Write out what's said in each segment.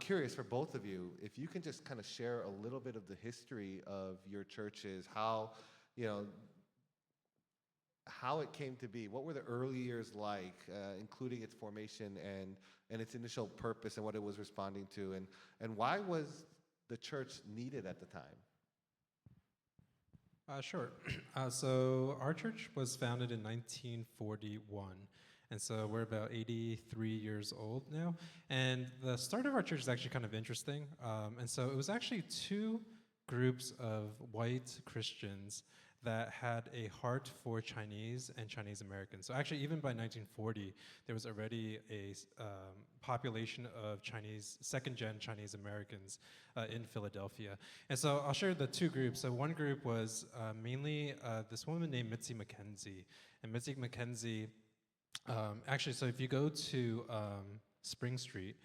curious for both of you, if you can just kind of share a little bit of the history of your churches, how, you know, how it came to be. What were the early years like, including its formation and its initial purpose and what it was responding to, and why was the church needed at the time? Sure. So our church was founded in 1941. And so we're about 83 years old now. And the start of our church is actually kind of interesting. And so it was actually two groups of white Christians that had a heart for Chinese and Chinese Americans. So actually, even by 1940, there was already a population of Chinese, second-gen Chinese Americans in Philadelphia. And so I'll share the two groups. So one group was mainly this woman named Mitzi McKenzie. And Mitzi McKenzie, actually, so if you go to Spring Street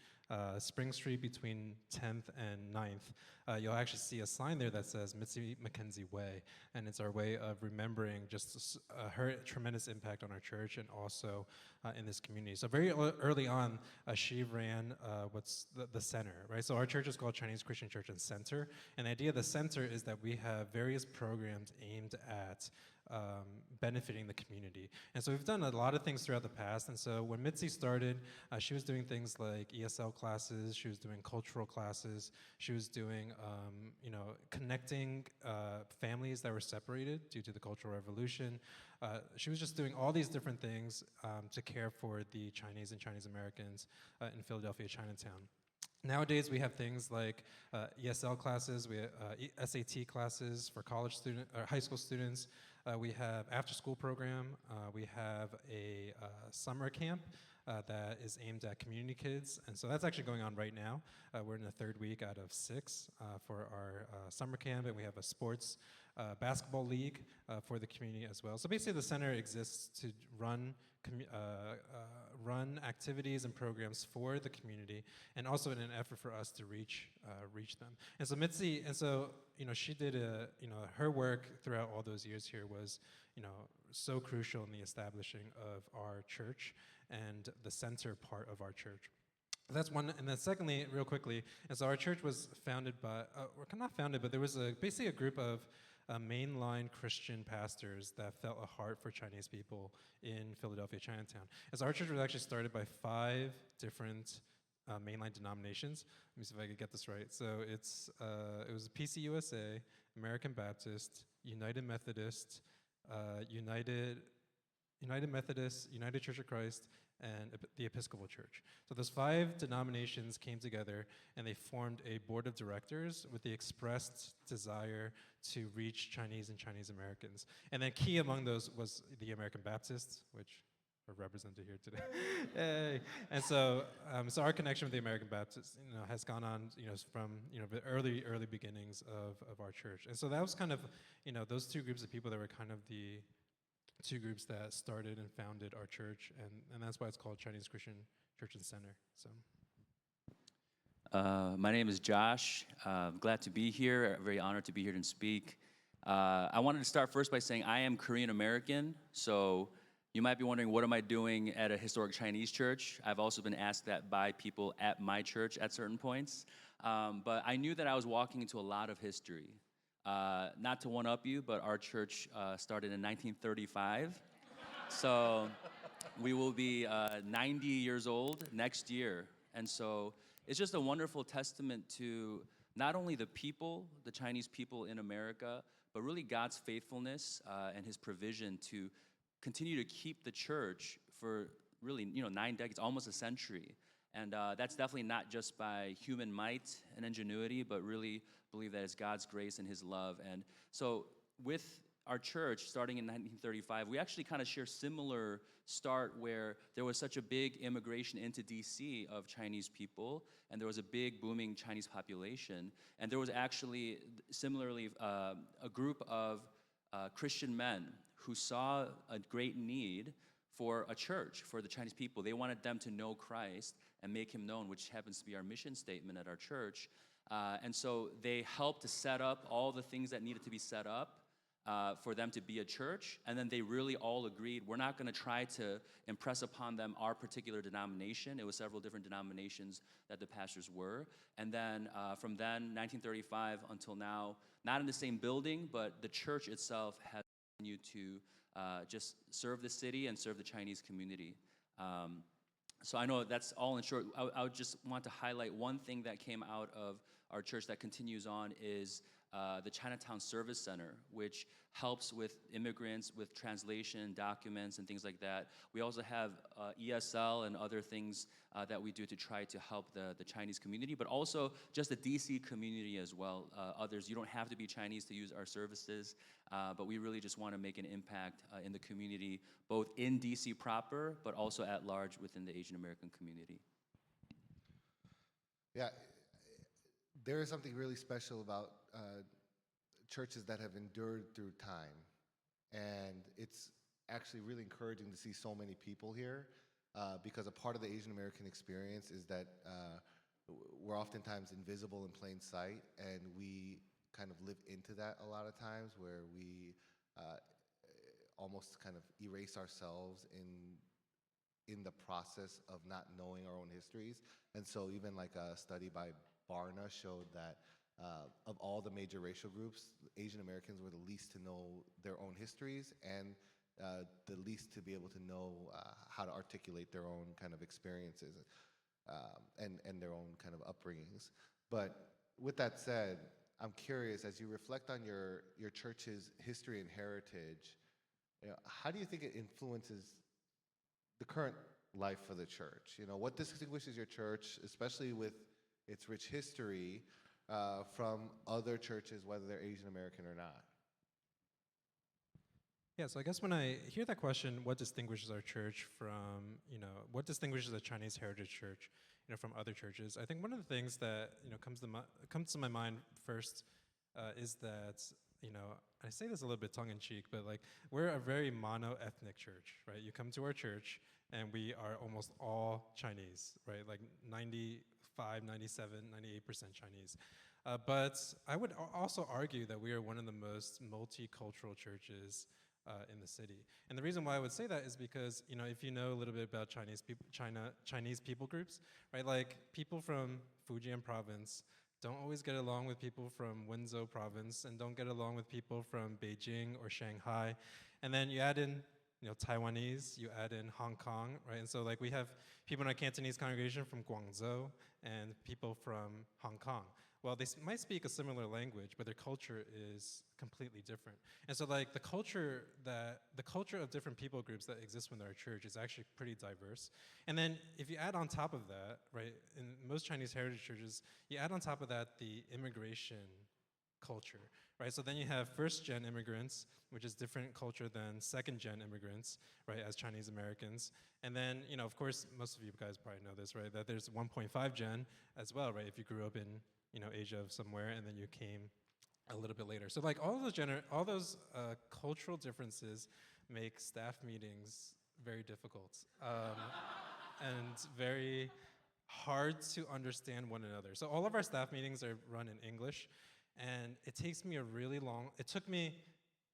between 10th and 9th, you'll actually see a sign there that says Mitzi McKenzie Way, and it's our way of remembering just her tremendous impact on our church and also in this community. So very early on, she ran what's the center, right? So our church is called Chinese Christian Church and Center, and the idea of the center is that we have various programs aimed at benefiting the community. And so we've done a lot of things throughout the past. And so when Mitzi started, she was doing things like ESL classes, she was doing cultural classes, she was doing, connecting families that were separated due to the Cultural Revolution. She was just doing all these different things to care for the Chinese and Chinese Americans in Philadelphia, Chinatown. Nowadays, we have things like ESL classes, we have SAT classes for college student or high school students. We have after-school program. We have a summer camp that is aimed at community kids, and so that's actually going on right now. We're in the third week out of 6 for our summer camp, and we have a sports basketball league for the community as well. So basically, the center exists to run activities and programs for the community, and also in an effort for us to reach them. And so Mitzi, she did her work throughout all those years here was, so crucial in the establishing of our church and the center part of our church. That's one, and then secondly, real quickly, and so our church was founded by, not founded, but there was basically a group of mainline Christian pastors that felt a heart for Chinese people in Philadelphia, Chinatown. As our church was actually started by 5 different mainline denominations. Let me see if I could get this right. So it was PCUSA, American Baptist, United Methodist, United Methodist, United Church of Christ, and the Episcopal Church. So those 5 denominations came together and they formed a board of directors with the expressed desire to reach Chinese and Chinese Americans. And then key among those was the American Baptists, which are represented here today. Yay. And so our connection with the American Baptists, has gone on, from, the early beginnings of our church. And so that was kind of, those 2 groups of people that were kind of the 2 groups that started and founded our church, and that's why it's called Chinese Christian Church and Center. So, my name is Josh. Glad to be here. Very honored to be here and speak. I wanted to start first by saying I am Korean American. So you might be wondering, what am I doing at a historic Chinese church? I've also been asked that by people at my church at certain points. But I knew that I was walking into a lot of history. Not to one-up you, but our church started in 1935. So we will be 90 years old next year. And so it's just a wonderful testament to not only the people, the Chinese people in America, but really God's faithfulness and his provision to continue to keep the church for really, 9 decades, almost a century. And that's definitely not just by human might and ingenuity, but really believe that it's God's grace and his love. And so with our church starting in 1935, we actually kind of share similar start where there was such a big immigration into DC of Chinese people, and there was a big booming Chinese population. And there was actually, similarly, a group of Christian men who saw a great need for a church, for the Chinese people. They wanted them to know Christ and make him known, which happens to be our mission statement at our church. And so they helped to set up all the things that needed to be set up. for them to be a church, and then they really all agreed, we're not going to try to impress upon them our particular denomination. It was several different denominations that the pastors were. And then from then, 1935 until now, not in the same building, but the church itself has continued to just serve the city and serve the Chinese community. So I know that's all in short. I would just want to highlight one thing that came out of our church that continues on is the Chinatown Service Center, which helps with immigrants with translation, documents, and things like that. We also have ESL and other things that we do to try to help the Chinese community, but also just the DC community as well. Others, you don't have to be Chinese to use our services, but we really just want to make an impact in the community, both in DC proper, but also at large within the Asian American community. Yeah, there is something really special about churches that have endured through time, and it's actually really encouraging to see so many people here, because a part of the Asian American experience is that we're oftentimes invisible in plain sight, and we kind of live into that a lot of times, where we almost kind of erase ourselves in the process of not knowing our own histories. And so even like a study by Barna showed that of all the major racial groups, Asian Americans were the least to know their own histories, and the least to be able to know how to articulate their own kind of experiences and their own kind of upbringings. But with that said, I'm curious, as you reflect on your church's history and heritage, how do you think it influences the current life of the church? What distinguishes your church, especially with its rich history, from other churches, whether they're Asian American or not? Yeah, so I guess when I hear that question, what distinguishes our church from, what distinguishes a Chinese heritage church, from other churches? I think one of the things that, comes to my mind first is that, I say this a little bit tongue-in-cheek, but like, we're a very mono-ethnic church, right? You come to our church, and we are almost all Chinese, right? Like 95, 97, 98% Chinese. But I would also argue that we are one of the most multicultural churches in the city. And the reason why I would say that is because, if you know a little bit about Chinese people groups, right? Like people from Fujian province don't always get along with people from Wenzhou province, and don't get along with people from Beijing or Shanghai. And then you add in Taiwanese, you add in Hong Kong, right? And so like we have people in our Cantonese congregation from Guangzhou and people from Hong Kong. Well, they might speak a similar language, but their culture is completely different. And so like the culture of different people groups that exist within our church is actually pretty diverse. And then if you add on top of that, right, in most Chinese heritage churches, you add on top of that the immigration culture, right? So then you have first-gen immigrants, which is different culture than second-gen immigrants, right, as Chinese Americans. And then, of course, most of you guys probably know this, right, that there's 1.5 gen as well, right, if you grew up in, Asia somewhere, and then you came a little bit later. So like all those cultural differences make staff meetings very difficult and very hard to understand one another. So all of our staff meetings are run in English, and it took me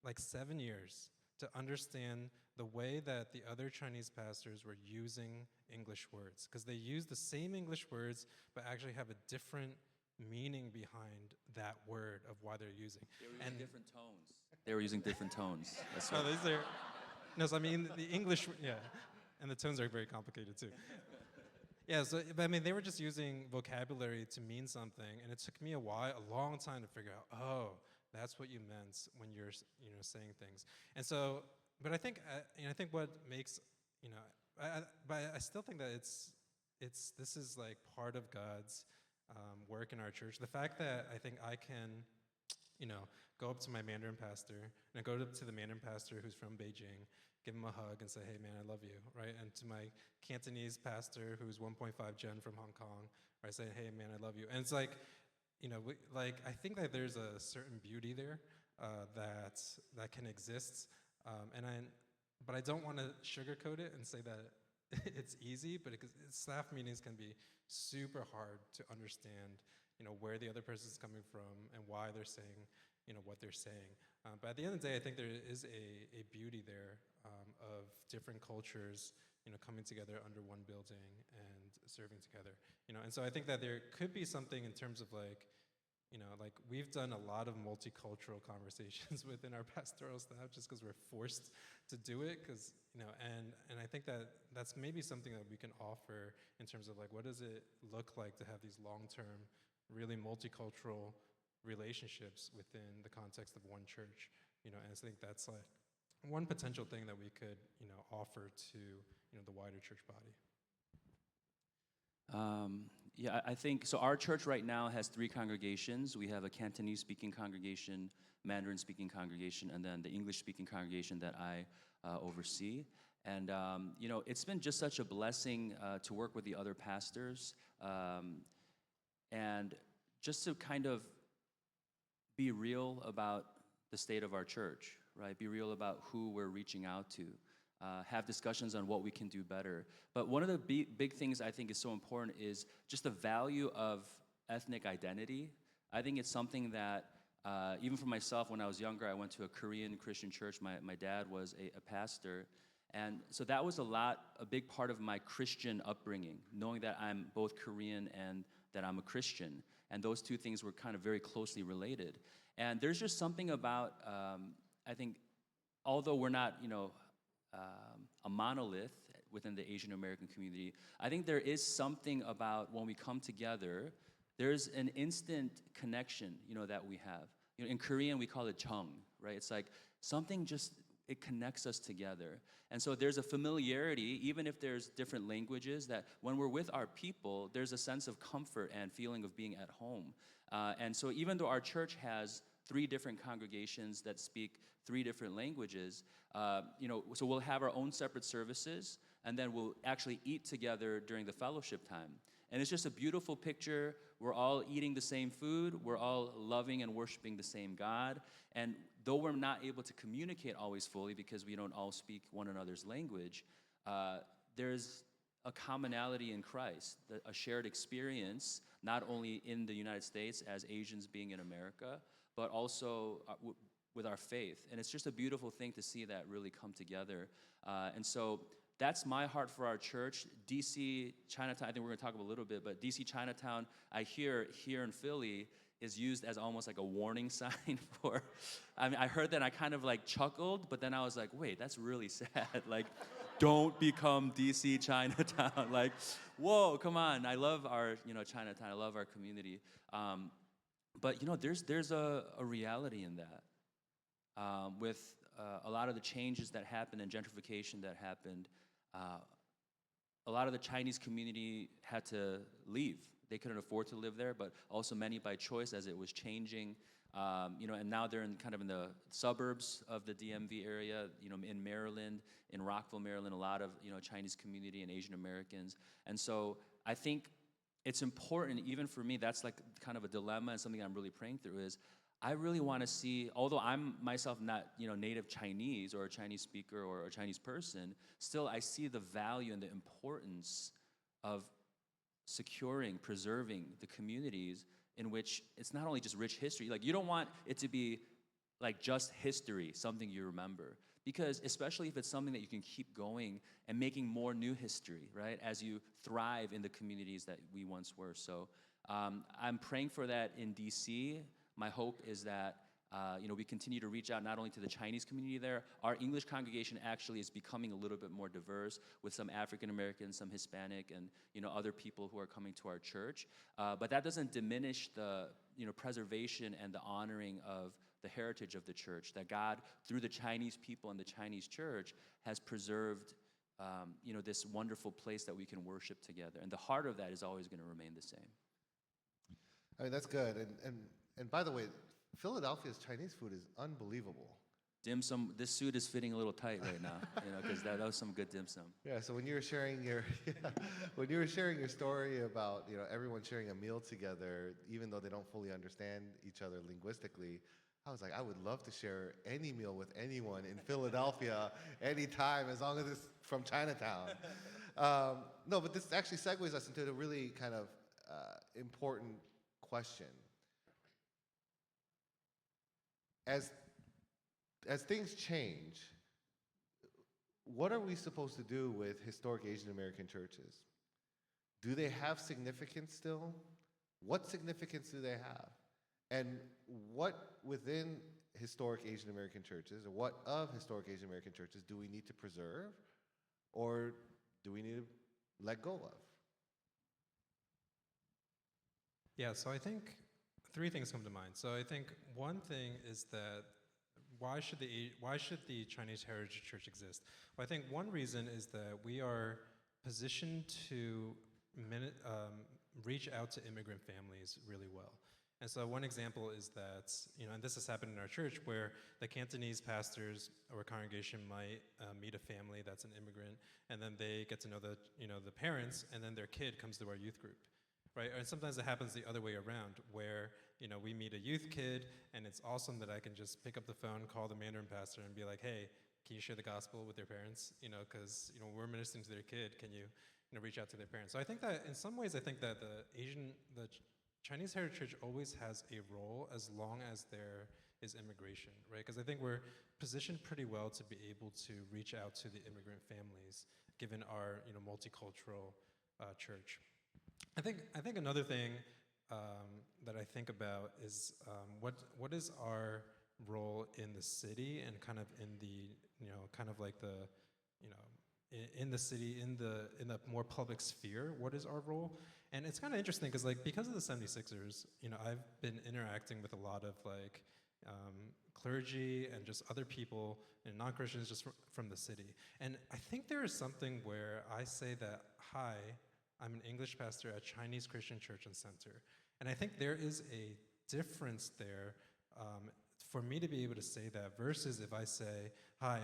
like 7 years to understand the way that the other Chinese pastors were using English words, because they use the same English words but actually have a different meaning behind that word of why they're using. They were using different tones. They were using different tones. That's No, right. so I mean the English, yeah, and the tones are very complicated too. Yeah, so but I mean they were just using vocabulary to mean something, and it took me a long time to figure out, oh, that's what you meant when you're saying things. And so, but I think what makes but I still think that this is like part of God's work in our church. The fact that I think I can, go up to my Mandarin pastor, and go up to the Mandarin pastor who's from Beijing, give him a hug and say, hey man, I love you, right? And to my Cantonese pastor who's 1.5 gen from Hong Kong, right, say, hey man, I love you. And it's like, I think that there's a certain beauty there that can exist, but I don't want to sugarcoat it and say that it's easy, but staff meetings can be super hard to understand, where the other person's coming from and why they're saying what they're saying. But at the end of the day, I think there is a beauty there of different cultures, coming together under one building and serving together. And so I think that there could be something in terms of like we've done a lot of multicultural conversations within our pastoral staff just because we're forced to do it, because and I think that that's maybe something that we can offer in terms of like, what does it look like to have these long-term, really multicultural relationships within the context of one church, and I think that's like one potential thing that we could offer to the wider church body. Yeah, I think so. Our church right now has 3 congregations. We have a Cantonese-speaking congregation, Mandarin-speaking congregation, and then the English-speaking congregation that I oversee. And it's been just such a blessing to work with the other pastors, and just to kind of be real about the state of our church, right? Be real about who we're reaching out to. Have discussions on what we can do better. But one of the big things I think is so important is just the value of ethnic identity. I think it's something that, even for myself, when I was younger, I went to a Korean Christian church. My dad was a pastor. And so that was a big part of my Christian upbringing, knowing that I'm both Korean and that I'm a Christian. And those two things were kind of very closely related. And there's just something about, I think, although we're not, a monolith within the Asian American community, I think there is something about when we come together, there's an instant connection, that we have. In Korean, we call it chung, right? It's like something it connects us together. And so there's a familiarity, even if there's different languages, that when we're with our people, there's a sense of comfort and feeling of being at home. And so even though our church has 3 different congregations that speak 3 different languages, so we'll have our own separate services, and then we'll actually eat together during the fellowship time. And it's just a beautiful picture. We're all eating the same food. We're all loving and worshiping the same God. And though we're not able to communicate always fully because we don't all speak one another's language, there's a commonality in Christ, a shared experience, not only in the United States as Asians being in America, but also with our faith. And it's just a beautiful thing to see that really come together. And so that's my heart for our church. DC Chinatown, I think we're going to talk about a little bit, but DC Chinatown, I hear here in Philly, is used as almost like a warning sign for, I heard that and I kind of like chuckled, but then I was like, wait, that's really sad. Like, don't become DC Chinatown. Like, whoa, come on. I love our, Chinatown. I love our community. But, there's a reality in that. With a lot of the changes that happened and gentrification that happened, a lot of the Chinese community had to leave. They couldn't afford to live there, but also many by choice as it was changing. And now they're in the suburbs of the DMV area, in Maryland, in Rockville, Maryland, a lot of, Chinese community and Asian Americans. And so I think it's important, even for me, that's like kind of a dilemma and something I'm really praying through is, I really want to see, although I'm myself not, native Chinese or a Chinese speaker or a Chinese person, still I see the value and the importance of securing, preserving the communities in which it's not only just rich history. Like, you don't want it to be like just history, something you remember. Because especially if it's something that you can keep going and making more new history, right? As you thrive in the communities that we once were. So I'm praying for that in DC. My hope is that we continue to reach out not only to the Chinese community there. Our English congregation actually is becoming a little bit more diverse with some African Americans, some Hispanic, and other people who are coming to our church. But that doesn't diminish the preservation and the honoring of the heritage of the church. That God, through the Chinese people and the Chinese church, has preserved this wonderful place that we can worship together. And the heart of that is always going to remain the same. I mean, that's good. And by the way, Philadelphia's Chinese food is unbelievable. Dim sum. This suit is fitting a little tight right now, because that was some good dim sum. Yeah. So when you were sharing your story about everyone sharing a meal together, even though they don't fully understand each other linguistically, I was like, I would love to share any meal with anyone in Philadelphia anytime, as long as it's from Chinatown. No, but this actually segues us into a really kind of important question. as as things change, what are we supposed to do with historic Asian American churches? Do they have significance still? What significance do they have? And what within historic Asian American churches, or what of historic Asian American churches, do we need to preserve, or do we need to let go of? Yeah, so I think three things come to mind. So I think one thing is that why should the Chinese Heritage Church exist? Well, I think one reason is that we are positioned to reach out to immigrant families really well. And so one example is that, and this has happened in our church, where the Cantonese pastors or congregation might meet a family that's an immigrant, and then they get to know the parents, and then their kid comes to our youth group, right? And sometimes it happens the other way around, where we meet a youth kid, and it's awesome that I can just pick up the phone, call the Mandarin pastor, and be like, hey, can you share the gospel with their parents? Because we're ministering to their kid. Can you reach out to their parents? So I think that in some ways, I think that the Chinese Heritage Church always has a role as long as there is immigration, right? Because I think we're positioned pretty well to be able to reach out to the immigrant families, given our multicultural church. I think another thing that I think about is what is our role in the city and kind of in the kind of like the in the city, in the more public sphere. What is our role? And it's kind of interesting because because of the 76ers, I've been interacting with a lot of clergy and just other people and non-Christians just from the city. And I think there is something where I say that, hi, I'm an English pastor at Chinese Christian Church and Center. And I think there is a difference there for me to be able to say that versus if I say, hi,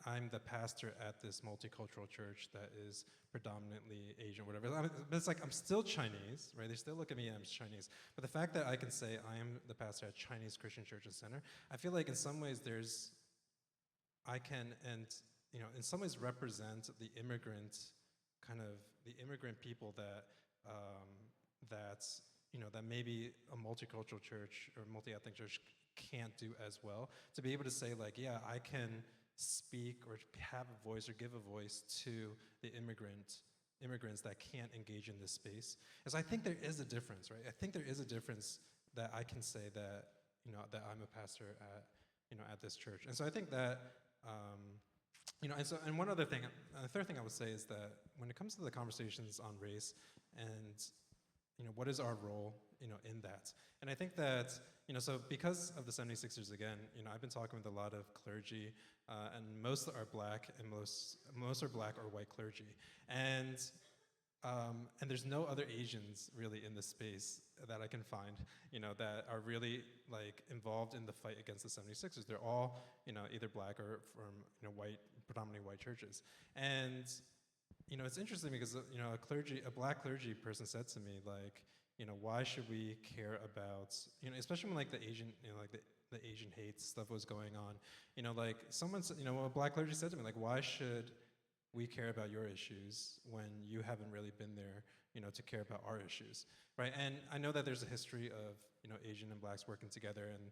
I'm the pastor at this multicultural church that is predominantly Asian, whatever. But it's I'm still Chinese, right? They still look at me as Chinese. But the fact that I can say I am the pastor at Chinese Christian Church and Center, I feel like in some ways I can, and in some ways represent the immigrant people that that maybe a multicultural church or multi-ethnic church can't do as well. To be able to say yeah, I can speak or have a voice or give a voice to the immigrants that can't engage in this space. And so I think there is a difference, right? I think there is a difference that I can say that that I'm a pastor at this church. And so I think that and one other thing, the third thing I would say is that when it comes to the conversations on race and what is our role in that? And I think that so because of the 76ers again, I've been talking with a lot of clergy, and most are black, and most are black or white clergy, and there's no other Asians really in this space that I can find, that are really involved in the fight against the 76ers. They're all either black or from white, predominantly white churches, and it's interesting because a black clergy person said to me why should we care about especially when the Asian the Asian hate stuff was going on, someone said, a black clergy said to me why should we care about your issues when you haven't really been there to care about our issues, right? And I know that there's a history of Asian and blacks working together, and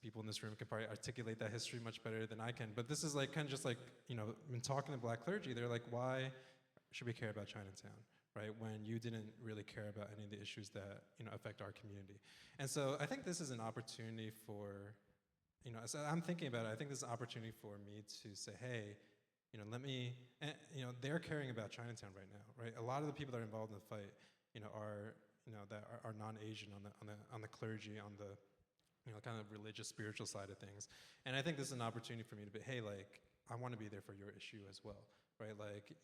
people in this room can probably articulate that history much better than I can. But this is kind of just when talking to black clergy, they're why should we care about Chinatown, right? When you didn't really care about any of the issues that affect our community. And so I think this is an opportunity for, so I'm thinking about it. I think this is an opportunity for me to say, hey, let me, and, they're caring about Chinatown right now, right? A lot of the people that are involved in the fight, are that are non-Asian on the clergy, on the kind of religious, spiritual side of things. And I think this is an opportunity for me to be, hey, I want to be there for your issue as well, right?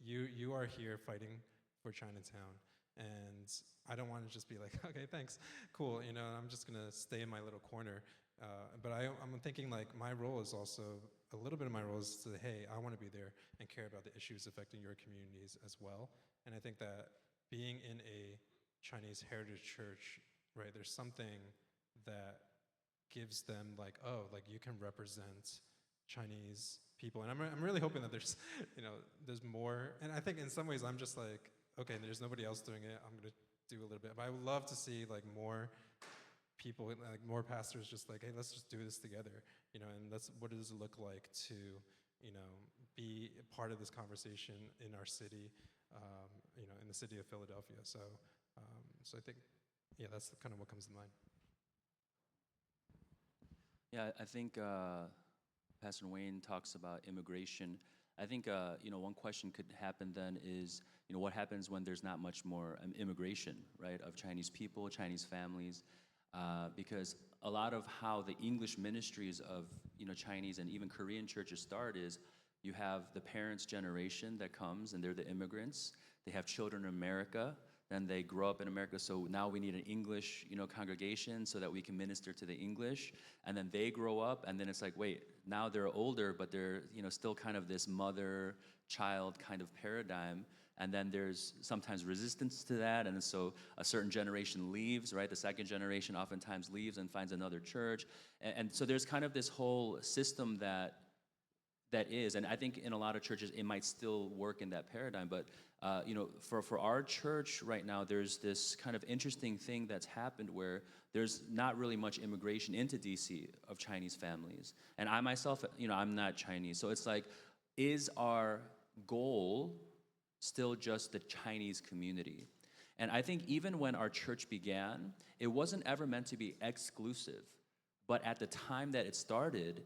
You are here fighting for Chinatown, and I don't want to just be okay, thanks, cool, I'm just gonna stay in my little corner. But I'm thinking my role is also, a little bit of my role is to say, hey, I want to be there and care about the issues affecting your communities as well. And I think that being in a Chinese heritage church, right, there's something that gives them you can represent Chinese people. And I'm really hoping that there's, there's more. And I think in some ways I'm just okay, there's nobody else doing it, I'm gonna do a little bit. But I would love to see more people, like more pastors, just like, hey, let's just do this together, you know, and that's what does it look like to, you know, be a part of this conversation in our city, you know, in the city of Philadelphia. So, so I think, yeah, that's kind of what comes to mind. Yeah, I think Pastor Wayne talks about immigration. I think you know, one question could happen then is, you know, what happens when there's not much more immigration, right, of Chinese people, Chinese families, because a lot of how the English ministries of, you know, Chinese and even Korean churches start is you have the parents' generation that comes and they're the immigrants. They have children in America, then they grow up in America, so now we need an English, you know, congregation so that we can minister to the English. And then they grow up, and then it's like, wait, now they're older, but they're, you know, still kind of this mother-child kind of paradigm. And then there's sometimes resistance to that, and so a certain generation leaves, right? The second generation oftentimes leaves and finds another church. And so there's kind of this whole system that is, and I think in a lot of churches it might still work in that paradigm, but you know, for our church right now, there's this kind of interesting thing that's happened where there's not really much immigration into DC of Chinese families. And I myself, you know, I'm not Chinese, so it's like, is our goal still just the Chinese community? And I think even when our church began, it wasn't ever meant to be exclusive, but at the time that it started,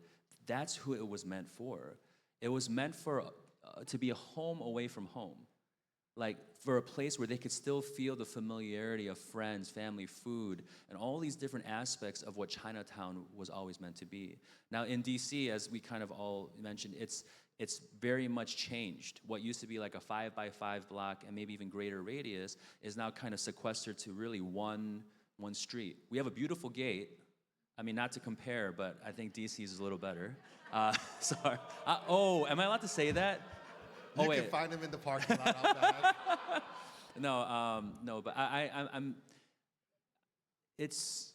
that's who it was meant for. It was meant for to be a home away from home, like for a place where they could still feel the familiarity of friends, family, food, and all these different aspects of what Chinatown was always meant to be. Now in DC, as we kind of all mentioned, it's very much changed. What used to be like a 5x5 block and maybe even greater radius is now kind of sequestered to really one street. We have a beautiful gate. I mean, not to compare, but I think DC's is a little better. Sorry. Oh, am I allowed to say that? You can find them in the parking lot out back. No, but I'm. It's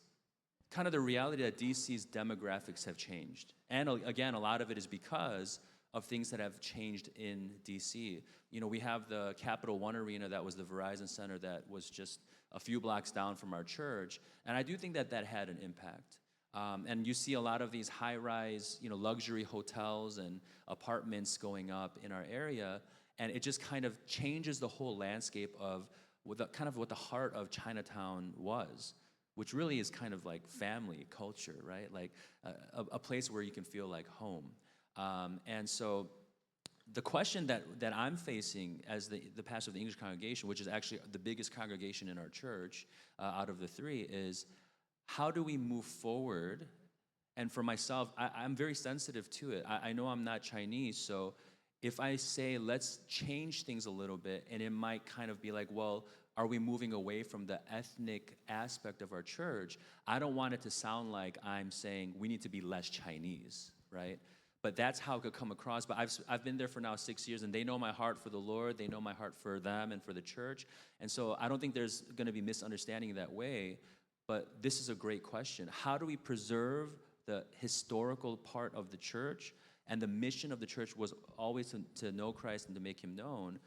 kind of the reality that DC's demographics have changed, and again, a lot of it is because of things that have changed in DC. You know, we have the Capital One Arena that was the Verizon Center that was just a few blocks down from our church, and I do think that had an impact. And you see a lot of these high-rise, you know, luxury hotels and apartments going up in our area, and it just kind of changes the whole landscape of what the heart of Chinatown was, which really is kind of like family culture, right? Like a place where you can feel like home. And so the question that I'm facing as the pastor of the English congregation, which is actually the biggest congregation in our church out of the three, is how do we move forward? And for myself, I'm very sensitive to it. I know I'm not Chinese, so if I say, let's change things a little bit, and it might kind of be like, well, are we moving away from the ethnic aspect of our church? I don't want it to sound like I'm saying we need to be less Chinese, right? But that's how it could come across. But I've been there for now 6 years, and they know my heart for the Lord. They know my heart for them and for the church. And so I don't think there's going to be misunderstanding that way. But this is a great question. How do we preserve the historical part of the church? And the mission of the church was always to know Christ and to make him known,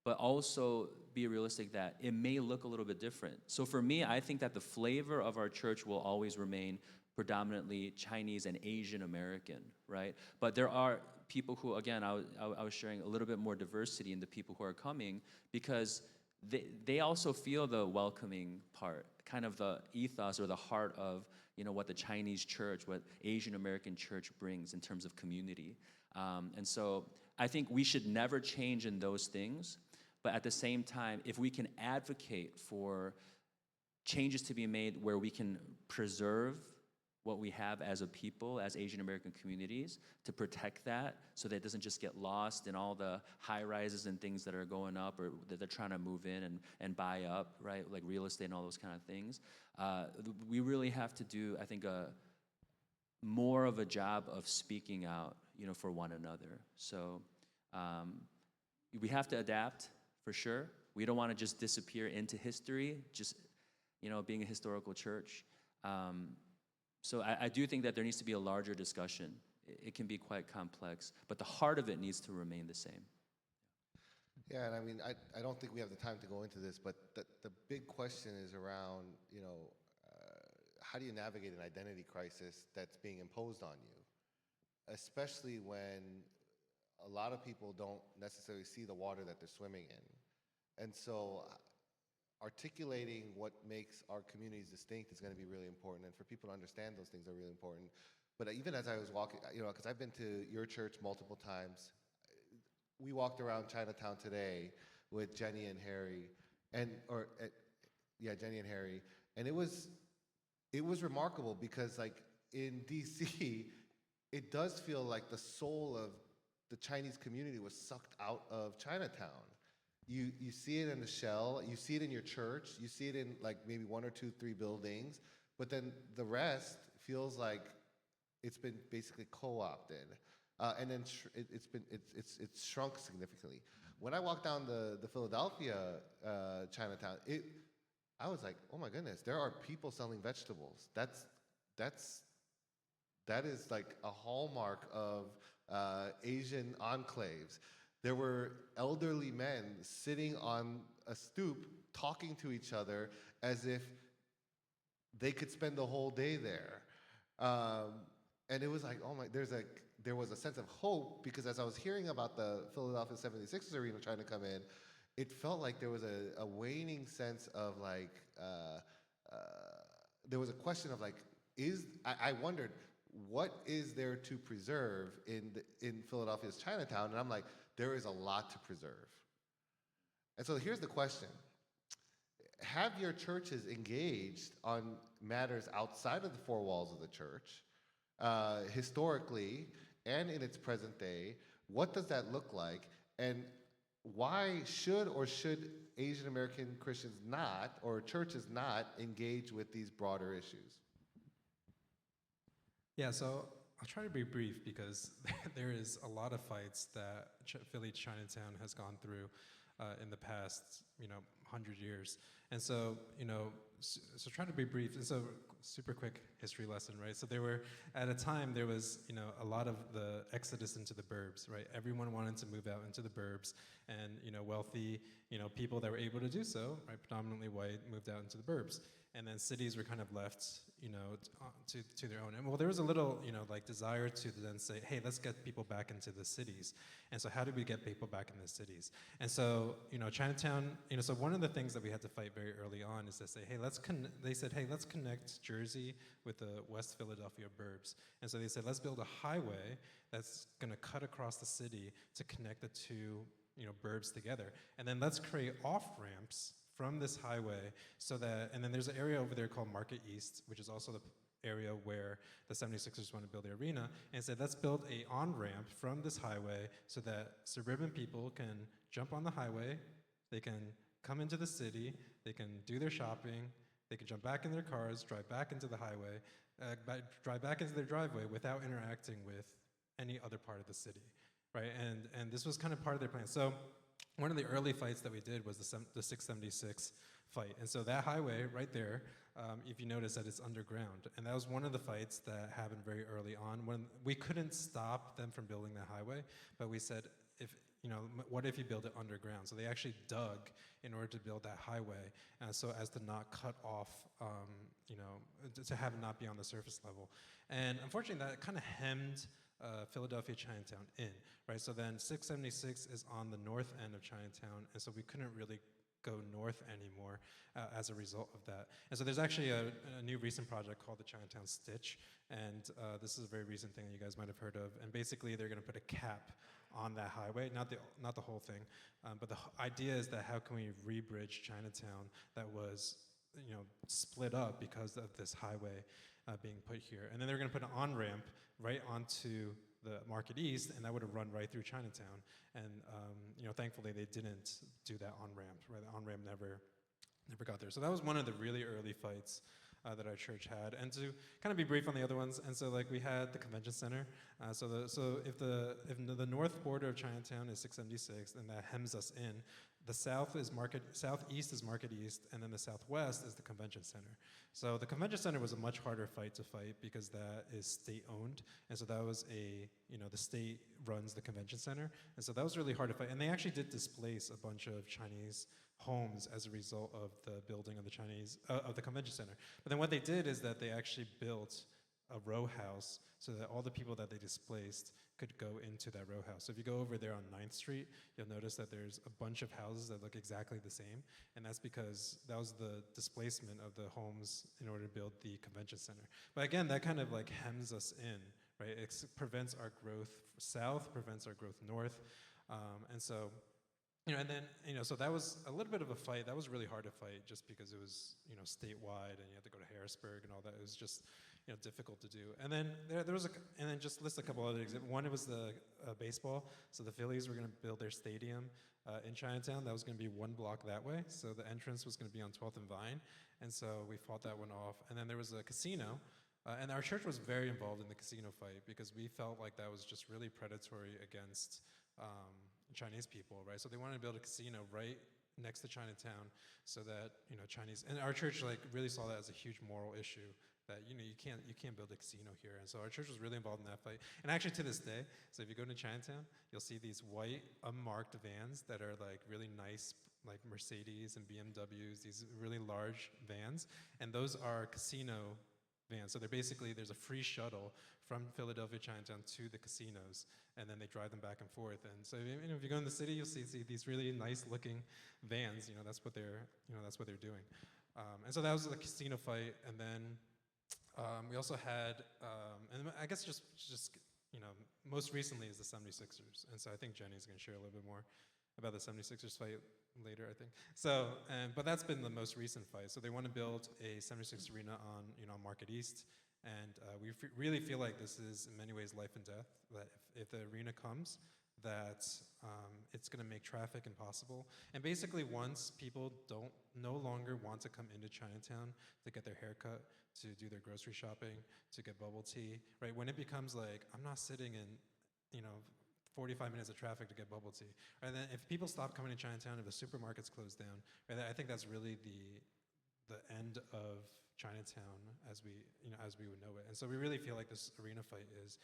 but also be realistic that it may look a little bit different. So for me, I think that the flavor of our church will always remain predominantly Chinese and Asian American, right? But there are people who, again, I was sharing a little bit more diversity in the people who are coming, because they also feel the welcoming part, kind of the ethos or the heart of, you know, what the Chinese church, what Asian American church brings in terms of community. And so I think we should never change in those things, but at the same time, if we can advocate for changes to be made where we can preserve what we have as a people, as Asian American communities, to protect that so that it doesn't just get lost in all the high rises and things that are going up or that they're trying to move in and buy up, right? Like real estate and all those kind of things. We really have to do, I think, more of a job of speaking out, you know, for one another. So we have to adapt for sure. We don't want to just disappear into history, just, you know, being a historical church. So I do think that there needs to be a larger discussion. It can be quite complex, but the heart of it needs to remain the same. Yeah, and I mean, I don't think we have the time to go into this, but the big question is around, you know, how do you navigate an identity crisis that's being imposed on you, especially when a lot of people don't necessarily see the water that they're swimming in. And so articulating what makes our communities distinct is going to be really important, and for people to understand those things are really important. But even as I was walking, because I've been to your church multiple times, we walked around Chinatown today with Jenny and Harry, Jenny and Harry, and it was remarkable because like in DC, it does feel like the soul of the Chinese community was sucked out of Chinatown. You see it in the shell, you see it in your church, you see it in like maybe 1 or 2, 3 buildings, but then the rest feels like it's been basically co-opted, and then it's shrunk significantly. When I walked down the Philadelphia Chinatown, I was like, oh my goodness, there are people selling vegetables. That is like a hallmark of Asian enclaves. There were elderly men sitting on a stoop talking to each other as if they could spend the whole day there. And it was like, oh my, there was a sense of hope, because as I was hearing about the Philadelphia 76ers arena trying to come in, it felt like there was a waning sense of like, there was a question of like, I wondered, what is there to preserve in Philadelphia's Chinatown? And I'm like, there is a lot to preserve. And so here's the question. Have your churches engaged on matters outside of the 4 walls of the church, historically and in its present day? What does that look like? And why should Asian American Christians not, or churches not, engage with these broader issues? Yeah, so I'll try to be brief because there is a lot of fights that Philly Chinatown has gone through in the past, 100 years. And so, so try to be brief. And so super quick history lesson, right? So at a time, there was, a lot of the exodus into the burbs, right? Everyone wanted to move out into the burbs, and, wealthy, people that were able to do so, right, predominantly white, moved out into the burbs. And then cities were kind of left, to their own. And well, there was a little, desire to then say, hey, let's get people back into the cities. And so how do we get people back in the cities? And so, Chinatown, so one of the things that we had to fight very early on is to say, hey, let's connect Jersey with the West Philadelphia burbs. And so they said, let's build a highway that's gonna cut across the city to connect the two, burbs together. And then let's create off-ramps from this highway and then there's an area over there called Market East, which is also the area where the 76ers want to build the arena, and said, let's build a on-ramp from this highway so that suburban people can jump on the highway, they can come into the city, they can do their shopping, they can jump back in their cars, drive back into the highway, drive back into their driveway without interacting with any other part of the city, right? And this was kind of part of their plan. So one of the early fights that we did was the 676 fight. And so that highway right there, if you notice that it's underground. And that was one of the fights that happened very early on, when we couldn't stop them from building that highway, but we said, what if you build it underground? So they actually dug in order to build that highway, so as to not cut off, to have it not be on the surface level. And unfortunately, that kind of hemmed Philadelphia Chinatown in, right? So then 676 is on the north end of Chinatown, and so we couldn't really go north anymore as a result of that. And so there's actually a new recent project called the Chinatown Stitch, and this is a very recent thing that you guys might have heard of. And basically, they're going to put a cap on that highway, not the whole thing, but the idea is that how can we rebridge Chinatown that was split up because of this highway being put here. And then they're going to put an on-ramp right onto the Market East, and that would have run right through Chinatown. And thankfully they didn't do that on-ramp, right? The on-ramp never got there. So that was one of the really early fights that our church had. And to kind of be brief on the other ones, and so like we had the convention center. So if the north border of Chinatown is 676, and that hems us in, the southeast is Market East, and then the southwest is the convention center. So the convention center was a much harder fight to fight because that is state-owned, and so that was the state runs the convention center, and so that was really hard to fight. And they actually did displace a bunch of Chinese homes as a result of the building of the of the convention center. But then what they did is that they actually built a row house so that all the people that they displaced could go into that row house. So if you go over there on 9th Street, you'll notice that there's a bunch of houses that look exactly the same, and that's because that was the displacement of the homes in order to build the convention center. But again, that kind of like hems us in, right? It prevents our growth south, prevents our growth north, and so, and then, so that was a little bit of a fight. That was really hard to fight just because it was, statewide and you had to go to Harrisburg and all that. It was just, difficult to do. And then there was and then just list a couple other examples. One, it was the baseball. So the Phillies were going to build their stadium in Chinatown. That was going to be one block that way. So the entrance was going to be on 12th and Vine. And so we fought that one off. And then there was a casino. And our church was very involved in the casino fight because we felt like that was just really predatory against Chinese people, right? So they wanted to build a casino right next to Chinatown so that, Chinese, and our church like really saw that as a huge moral issue that, you can't build a casino here. And so our church was really involved in that fight. And actually to this day, so if you go to Chinatown, you'll see these white unmarked vans that are like really nice, like Mercedes and BMWs, these really large vans. And those are casino vans. So they're basically, there's a free shuttle from Philadelphia Chinatown to the casinos, and then they drive them back and forth. And so if you go in the city, you'll see these really nice looking vans. That's what they're doing. And so that was the casino fight. And then we also had, and I guess just most recently is the 76ers. And so I think Jenny's going to share a little bit more about the 76ers fight later, I think. So, but that's been the most recent fight. So they want to build a 76 arena on, Market East. And we really feel like this is, in many ways, life and death. That if the arena comes, that it's going to make traffic impossible. And basically, once people no longer want to come into Chinatown to get their haircut, to do their grocery shopping, to get bubble tea, right? When it becomes like, I'm not sitting in, 45 minutes of traffic to get bubble tea. And then if people stop coming to Chinatown, if the supermarkets close down, right, I think that's really the end of Chinatown as we would know it. And so we really feel like this arena fight is,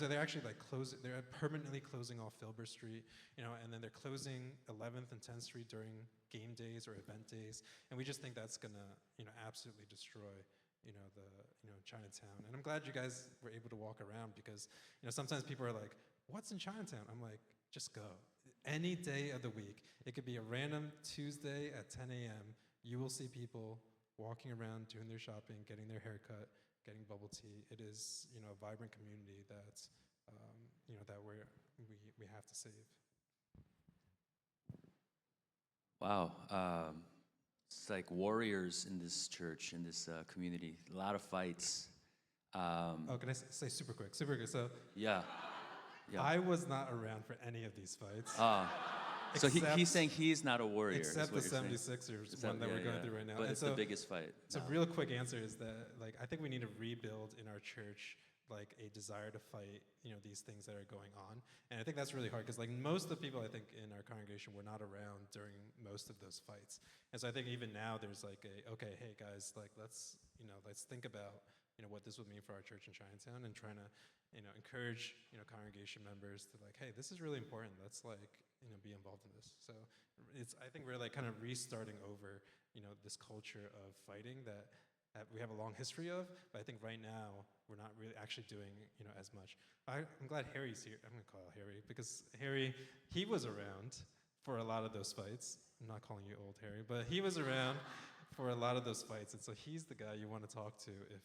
so they're actually like they're permanently closing off Filbert Street, and then they're closing 11th and 10th Street during game days or event days. And we just think that's gonna, absolutely destroy, Chinatown. And I'm glad you guys were able to walk around because, sometimes people are like, what's in Chinatown? I'm like, just go. Any day of the week. It could be a random Tuesday at 10 a.m. You will see people walking around, doing their shopping, getting their haircut, getting bubble tea. It is, a vibrant community that's, that we have to save. Wow. It's like warriors in this church, in this community. A lot of fights. Can I say super quick? Super quick. So Yeah. I was not around for any of these fights. So he's saying he's not a warrior. Except the is what you're 76ers, one that we're going through right now. But And it's the biggest fight. So real quick answer is that, like, I think we need to rebuild in our church, like, a desire to fight, these things that are going on. And I think that's really hard because, like, most of the people I think in our congregation were not around during most of those fights. And so I think even now there's like okay, hey guys, like, let's think about, what this would mean for our church in Chinatown and trying to, encourage, congregation members to like, hey, this is really important. Let's like, be involved in this. So I think we're like kind of restarting over, this culture of fighting that we have a long history of, but I think right now we're not really actually doing, as much. I'm glad Harry's here. I'm gonna call Harry because Harry, he was around for a lot of those fights. I'm not calling you old, Harry, but he was around for a lot of those fights, and so he's the guy you want to talk to if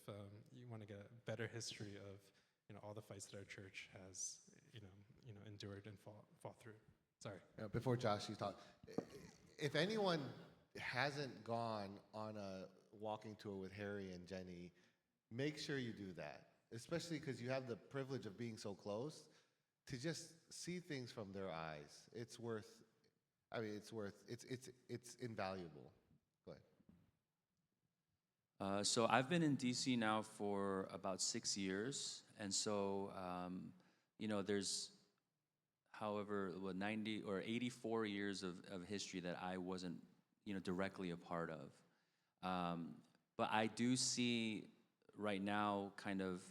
you want to get a better history of, all the fights that our church has, endured and fought through. Sorry. Before Josh, you talk, if anyone hasn't gone on a walking tour with Harry and Jenny, make sure you do that, especially because you have the privilege of being so close to just see things from their eyes. It's invaluable. Go ahead. So I've been in DC now for about 6 years, and so there's, however, 90 or 84 years of history that I wasn't, directly a part of. But I do see right now kind of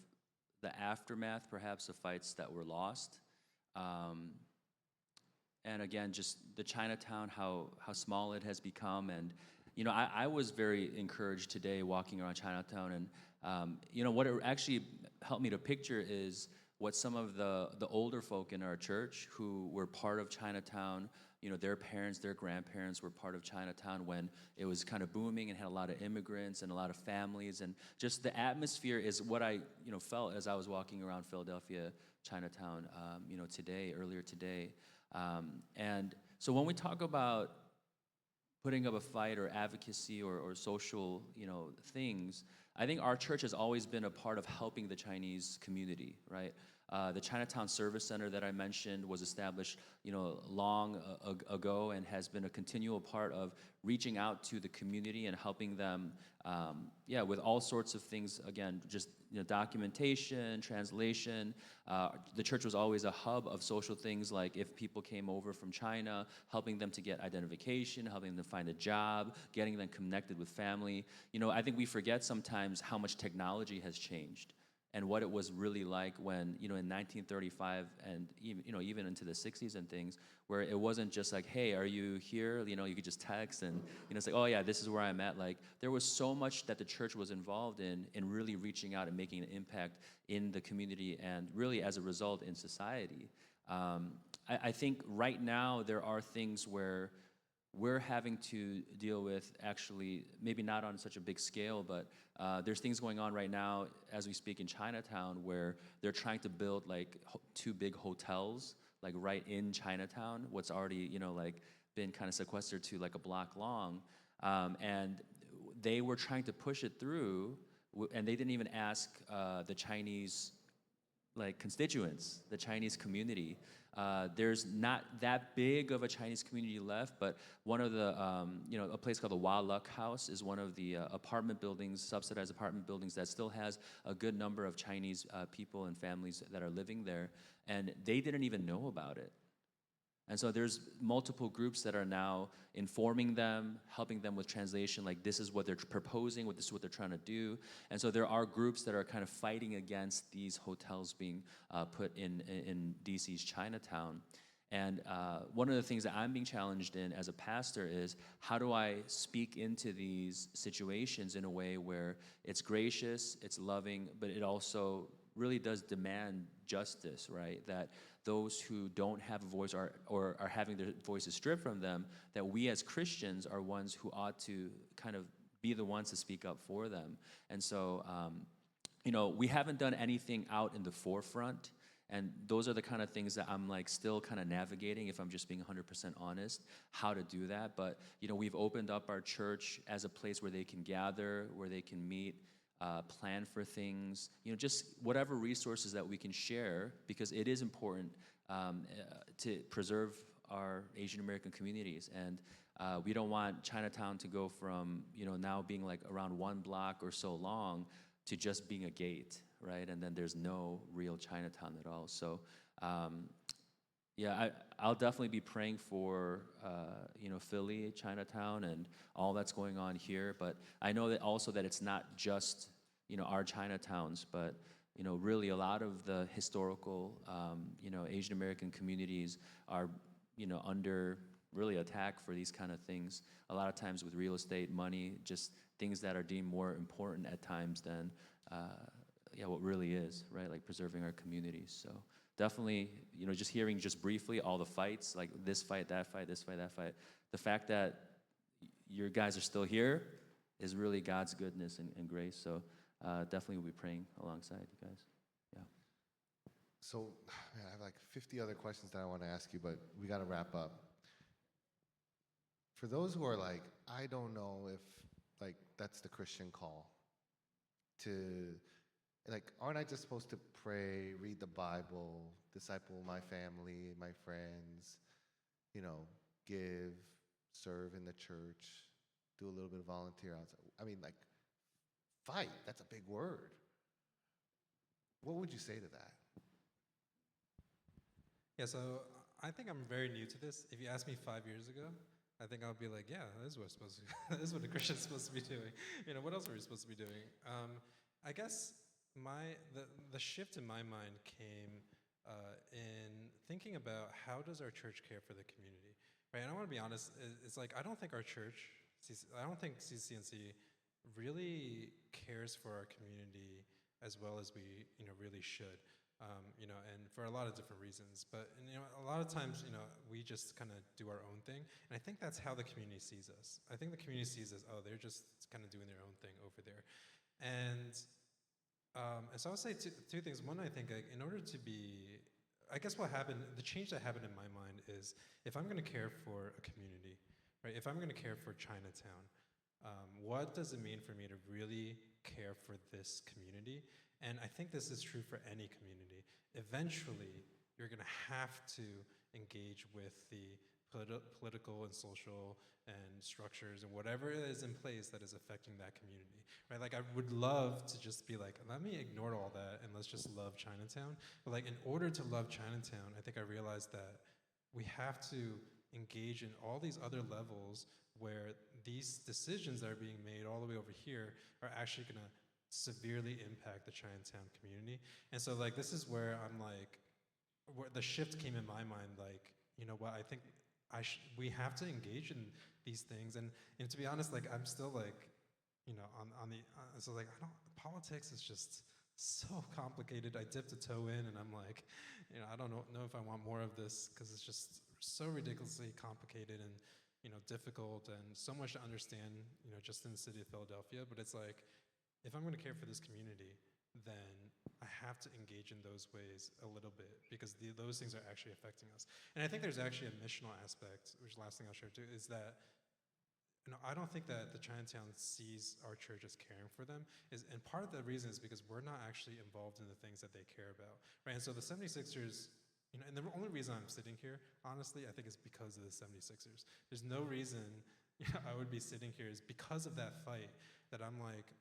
the aftermath, perhaps, of fights that were lost. and again, just the Chinatown, how small it has become. And, you know, I was very encouraged today walking around Chinatown. And, you know, what it actually helped me to picture is what some of the older folk in our church who were part of Chinatown, you know, their parents, their grandparents were part of Chinatown when it was kind of booming and had a lot of immigrants and a lot of families. And just the atmosphere is what I, you know, felt as I was walking around Philadelphia, Chinatown, you know, earlier today. And so when we talk about putting up a fight or advocacy or social, you know, things, I think our church has always been a part of helping the Chinese community, right? The Chinatown Service Center that I mentioned was established, you know, long ago and has been a continual part of reaching out to the community and helping them, yeah, with all sorts of things. Again, just, you know, documentation, translation. The church was always a hub of social things, like if people came over from China, helping them to get identification, helping them find a job, getting them connected with family. You know, I think we forget sometimes how much technology has changed and what it was really like when, you know, in 1935 and even, you know, even into the 60s and things, where it wasn't just like, hey, are you here? You know, you could just text and, you know, it's like, oh yeah, this is where I'm at. Like, there was so much that the church was involved in really reaching out and making an impact in the community and really as a result in society. I think right now there are things where we're having to deal with, actually, maybe not on such a big scale, but there's things going on right now as we speak in Chinatown where they're trying to build like two big hotels, like right in Chinatown, what's already, you know, like been kind of sequestered to like a block long. And they were trying to push it through, and they didn't even ask the Chinese like constituents, the Chinese community. There's not that big of a Chinese community left, but one of the, you know, a place called the Wa Luck House is one of the apartment buildings, subsidized apartment buildings that still has a good number of Chinese people and families that are living there, and they didn't even know about it. And so there's multiple groups that are now informing them, helping them with translation, like this is what they're proposing, this is what they're trying to do. And so there are groups that are kind of fighting against these hotels being put in DC's Chinatown. And one of the things that I'm being challenged in as a pastor is, how do I speak into these situations in a way where it's gracious, it's loving, but it also really does demand justice, right? That those who don't have a voice or are having their voices stripped from them, that we as Christians are ones who ought to kind of be the ones to speak up for them. And so, you know, we haven't done anything out in the forefront, and those are the kind of things that I'm like still kind of navigating, if I'm just being 100% honest, how to do that. But, you know, we've opened up our church as a place where they can gather, where they can meet, plan for things, you know, just whatever resources that we can share, because it is important to preserve our Asian American communities. And we don't want Chinatown to go from, you know, now being like around one block or so long to just being a gate, right? And then there's no real Chinatown at all. So, yeah, I'll definitely be praying for, you know, Philly, Chinatown, and all that's going on here. But I know that also that it's not just, you know, our Chinatowns, but, you know, really a lot of the historical, you know, Asian American communities are, you know, under really attack for these kind of things. A lot of times with real estate, money, just things that are deemed more important at times than, yeah, what really is, right? Like preserving our communities. So definitely, you know, just hearing just briefly all the fights, like this fight, that fight, this fight, that fight. The fact that your guys are still here is really God's goodness and grace. So definitely we'll be praying alongside you guys. Yeah. So, man, I have like 50 other questions that I want to ask you, but we got to wrap up. For those who are like, I don't know if like that's the Christian call to, like, aren't I just supposed to pray, read the Bible, disciple my family, my friends, you know, give, serve in the church, do a little bit of volunteer outside? I mean, like, fight, that's a big word. What would you say to that? Yeah, so I think I'm very new to this. If you asked me 5 years ago, I think I'll be like, yeah, this is what we're supposed to this is what a Christian's supposed to be doing. You know, what else are we supposed to be doing? I guess the shift in my mind came in thinking thinking about how does our church care for the community, right? And I want to be honest, it's like I don't think our church, I don't think CCNC really cares for our community as well as we, really should. And for a lot of different reasons. But a lot of times, we just kind of do our own thing, and I think that's how the community sees us. I think the community sees us, oh, they're just kind of doing their own thing over there, and so I would say two things. One, I think in order to be, I guess what happened, the change that happened in my mind is if I'm going to care for a community, right? If I'm going to care for Chinatown, what does it mean for me to really care for this community? And I think this is true for any community. Eventually, you're going to have to engage with the political and social and structures and whatever is in place that is affecting that community, right? Like I would love to just be like, let me ignore all that and let's just love Chinatown. But like in order to love Chinatown, I think I realized that we have to engage in all these other levels where these decisions that are being made all the way over here are actually going to severely impact the Chinatown community. And so like this is where I'm like, where the shift came in my mind, like, you know what, I think we have to engage in these things. And to be honest, like I'm still like, so like politics is just so complicated. I dipped a toe in and I'm like, I don't know if I want more of this because it's just so ridiculously complicated and, difficult and so much to understand, just in the city of Philadelphia. But it's like, if I'm going to care for this community, then I have to engage in those ways a little bit because those things are actually affecting us. And I think there's actually a missional aspect, which the last thing I'll share too, is that I don't think that the Chinatown sees our church as caring for them. And part of the reason is because we're not actually involved in the things that they care about, right? And so the 76ers, and the only reason I'm sitting here, honestly, I think is because of the 76ers. There's no reason I would be sitting here is because of that fight that I'm like,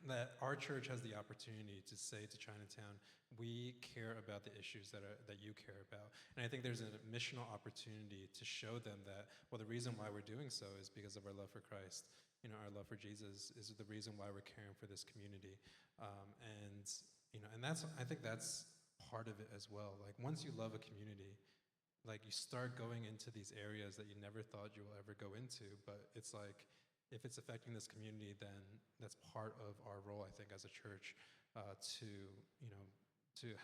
that our church has the opportunity to say to Chinatown, we care about the issues that you care about. And I think there's a missional opportunity to show them that, well, the reason why we're doing so is because of our love for Christ. Our love for Jesus is the reason why we're caring for this community. And I think that's part of it as well. Like once you love a community, like you start going into these areas that you never thought you will ever go into, but it's like, if it's affecting this community, then that's part of our role, I think, as a church, to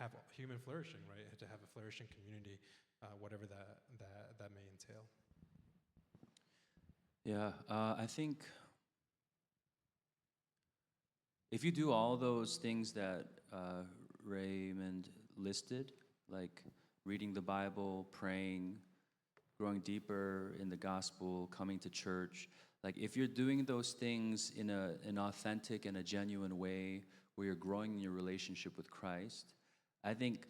have human flourishing, right? To have a flourishing community, whatever that may entail. Yeah, I think if you do all those things that Raymond listed, like reading the Bible, praying, growing deeper in the gospel, coming to church, like if you're doing those things in an authentic and a genuine way where you're growing in your relationship with Christ, I think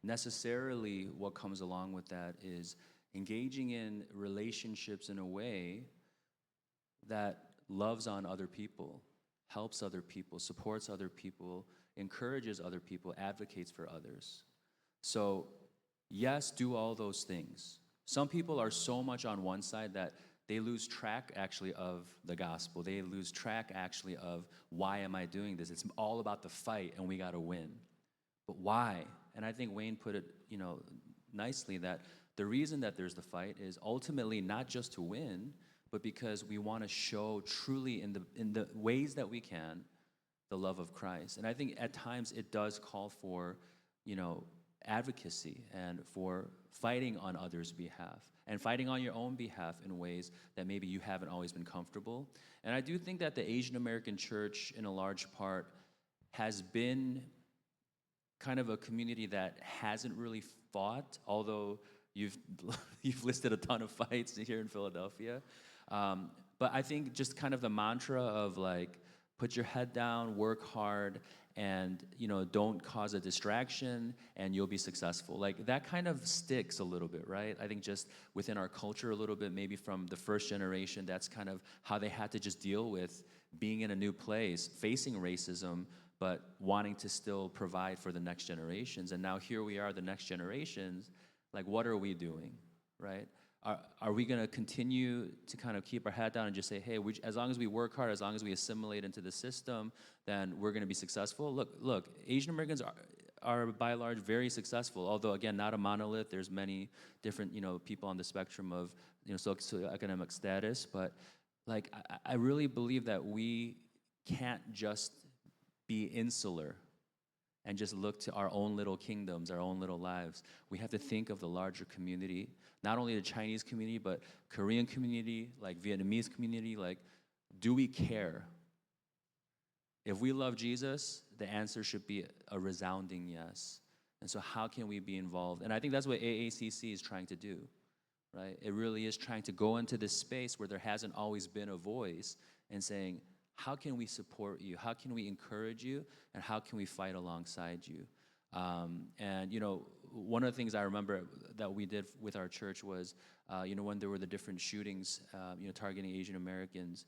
necessarily what comes along with that is engaging in relationships in a way that loves on other people, helps other people, supports other people, encourages other people, advocates for others. So yes, do all those things. Some people are so much on one side that they lose track actually of the gospel. They lose track actually of why am I doing this? It's all about the fight and we got to win. But why? And I think Wayne put it, nicely that the reason that there's the fight is ultimately not just to win, but because we want to show truly in the ways that we can the love of Christ. And I think at times it does call for, advocacy and for fighting on others' behalf and fighting on your own behalf in ways that maybe you haven't always been comfortable. And I do think that the Asian American church, in a large part, has been kind of a community that hasn't really fought, although you've listed a ton of fights here in Philadelphia. But I think just kind of the mantra of like, put your head down, work hard, and don't cause a distraction, and you'll be successful. Like that kind of sticks a little bit, right? I think just within our culture a little bit, maybe from the first generation, that's kind of how they had to just deal with being in a new place, facing racism, but wanting to still provide for the next generations. And now here we are, the next generations, like what are we doing, right? Are we going to continue to kind of keep our head down and just say, hey, as long as we work hard, as long as we assimilate into the system, then we're going to be successful? Look, Asian Americans are by and large very successful. Although again, not a monolith. There's many different people on the spectrum of socioeconomic status. But like I really believe that we can't just be insular and just look to our own little kingdoms, our own little lives. We have to think of the larger community, not only the Chinese community, but Korean community, like Vietnamese community. Like, do we care? If we love Jesus, the answer should be a resounding yes. And so how can we be involved? And I think that's what AACC is trying to do, right? It really is trying to go into this space where there hasn't always been a voice and saying, how can we support you? How can we encourage you? And how can we fight alongside you? And one of the things I remember that we did with our church was, when there were the different shootings, targeting Asian Americans,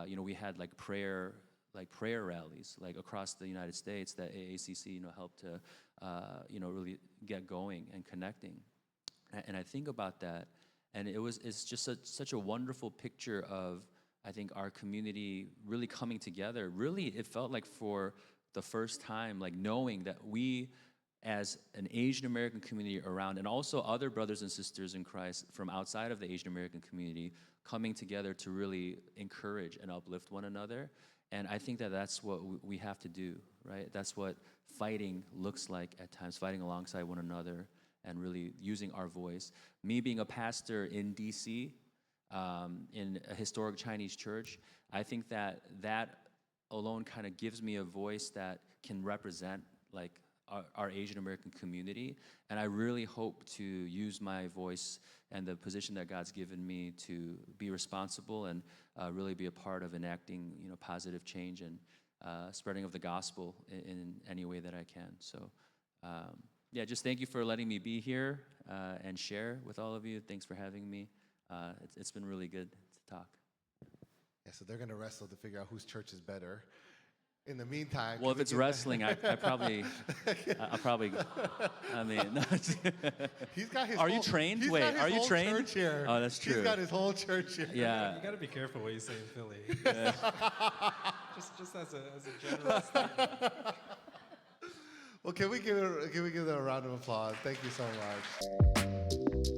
we had like prayer rallies like across the United States that AACC helped to really get going and connecting. And I think about that, and it's just such a wonderful picture of, I think, our community really coming together. Really, it felt like for the first time, like knowing that we as an Asian American community around, and also other brothers and sisters in Christ from outside of the Asian American community, coming together to really encourage and uplift one another. And I think that that's what we have to do, right? That's what fighting looks like at times, fighting alongside one another and really using our voice. Me being a pastor in DC, in a historic Chinese church, I think that alone kind of gives me a voice that can represent like our Asian American community. And I really hope to use my voice and the position that God's given me to be responsible and really be a part of enacting positive change and spreading of the gospel in any way that I can. So just thank you for letting me be here and share with all of you. Thanks for having me. It's been really good to talk. Yeah, so they're going to wrestle to figure out whose church is better. In the meantime, well, if it's wrestling, I probably, I mean, he's got his. Are you trained? Wait, are you trained? Church here. Oh, that's true. He's got his whole church here. Yeah. You got to be careful what you say in Philly. Yeah. just as a general statement. Well, can we give them a round of applause? Thank you so much.